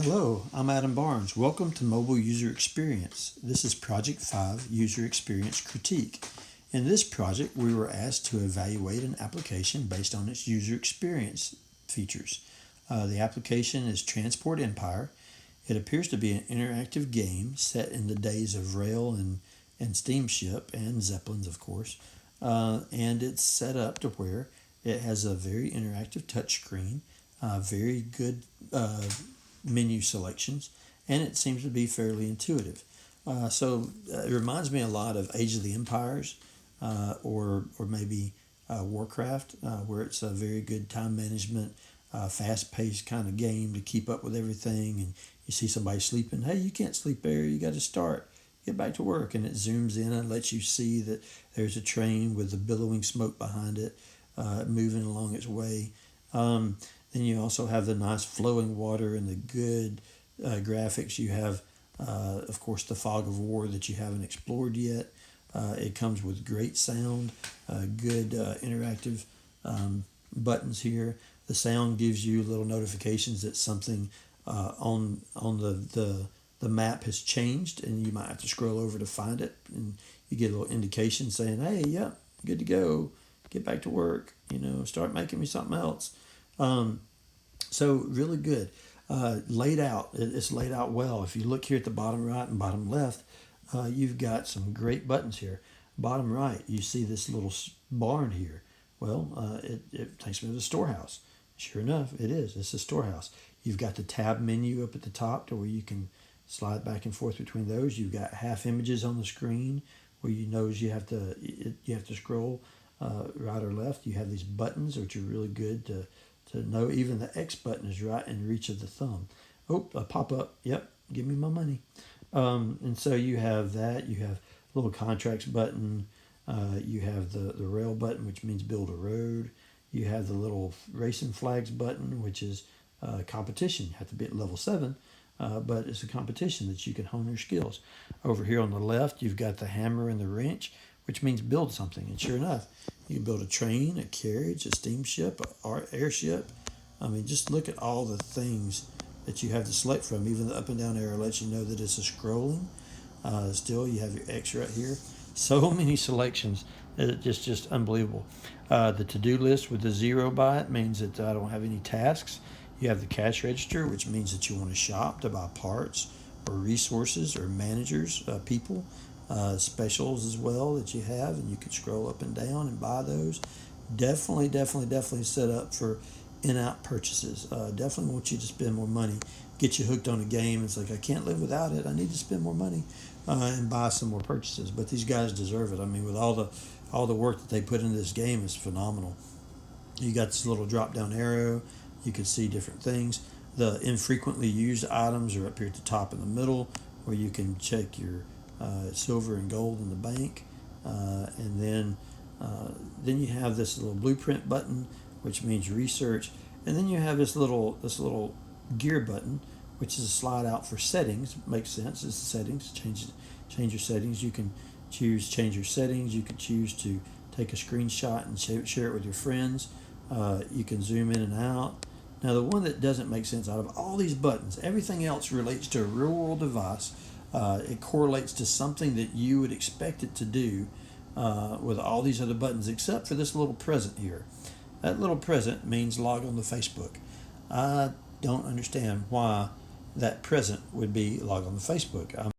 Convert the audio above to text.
Hello, I'm Adam Barnes. Welcome to Mobile User Experience. This is Project 5 User Experience Critique. In this project, we were asked to evaluate an application based on its user experience features. The application is Transport Empire. It appears to be an interactive game set in the days of rail and steamship and zeppelins, of course. And it's set up to where it has a very interactive touchscreen, very good menu selections, and it seems to be fairly intuitive. It reminds me a lot of Age of the Empires or maybe Warcraft, where it's a very good time management, fast-paced kind of game to keep up with everything. And you see somebody sleeping, hey, you can't sleep there, you got to start. Get back to work, and it zooms in and lets you see that there's a train with the billowing smoke behind it moving along its way. Then you also have the nice flowing water and the good graphics. You have, of course, the fog of war that you haven't explored yet. It comes with great sound, good interactive buttons here. The sound gives you little notifications that something on the map has changed, and you might have to scroll over to find it. And you get a little indication saying, hey, yep, good to go. Get back to work. Start making me something else. So really good. Laid out. It's laid out well. If you look here at the bottom right and bottom left, you've got some great buttons here. Bottom right, you see this little barn here. Well, it takes me to the storehouse. Sure enough, it is. It's a storehouse. You've got the tab menu up at the top to where you can slide back and forth between those. You've got half images on the screen where you have to scroll right or left. You have these buttons, which are really good to know. Even the X button is right in reach of the thumb. Oh, a pop-up. Yep, give me my money. And so you have that. You have a little contracts button. You have the rail button, which means build a road. You have the little racing flags button, which is competition. You have to be at level 7, but it's a competition that you can hone your skills. Over here on the left, you've got the hammer and the wrench, which means build something. And sure enough, you can build a train, a carriage, a steamship, an airship. I mean, just look at all the things that you have to select from. Even the up and down arrow lets you know that it's a scrolling. Still, you have your X right here. So many selections. It's just unbelievable. The to-do list with the 0 by it means that I don't have any tasks. You have the cash register, which means that you want to shop to buy parts or resources or managers, people. Specials as well that you have, and you can scroll up and down and buy those. Definitely set up for in-app purchases. Definitely want you to spend more money, get you hooked on a game. It's like, I can't live without it. I need to spend more money and buy some more purchases. But these guys deserve it. I mean, with all the work that they put into this game is phenomenal. You got this little drop-down arrow. You can see different things. The infrequently used items are up here at the top in the middle, where you can check your silver and gold in the bank, and then you have this little blueprint button, which means research, and then you have this little gear button, which is a slide out for settings. Makes sense. It's the settings. Change your settings. You can change your settings. You can choose to take a screenshot and share it with your friends. You can zoom in and out. Now, the one that doesn't make sense out of all these buttons, everything else relates to a real world device. It correlates to something that you would expect it to do with all these other buttons, except for this little present here. That little present means log on to Facebook. I don't understand why that present would be log on to Facebook.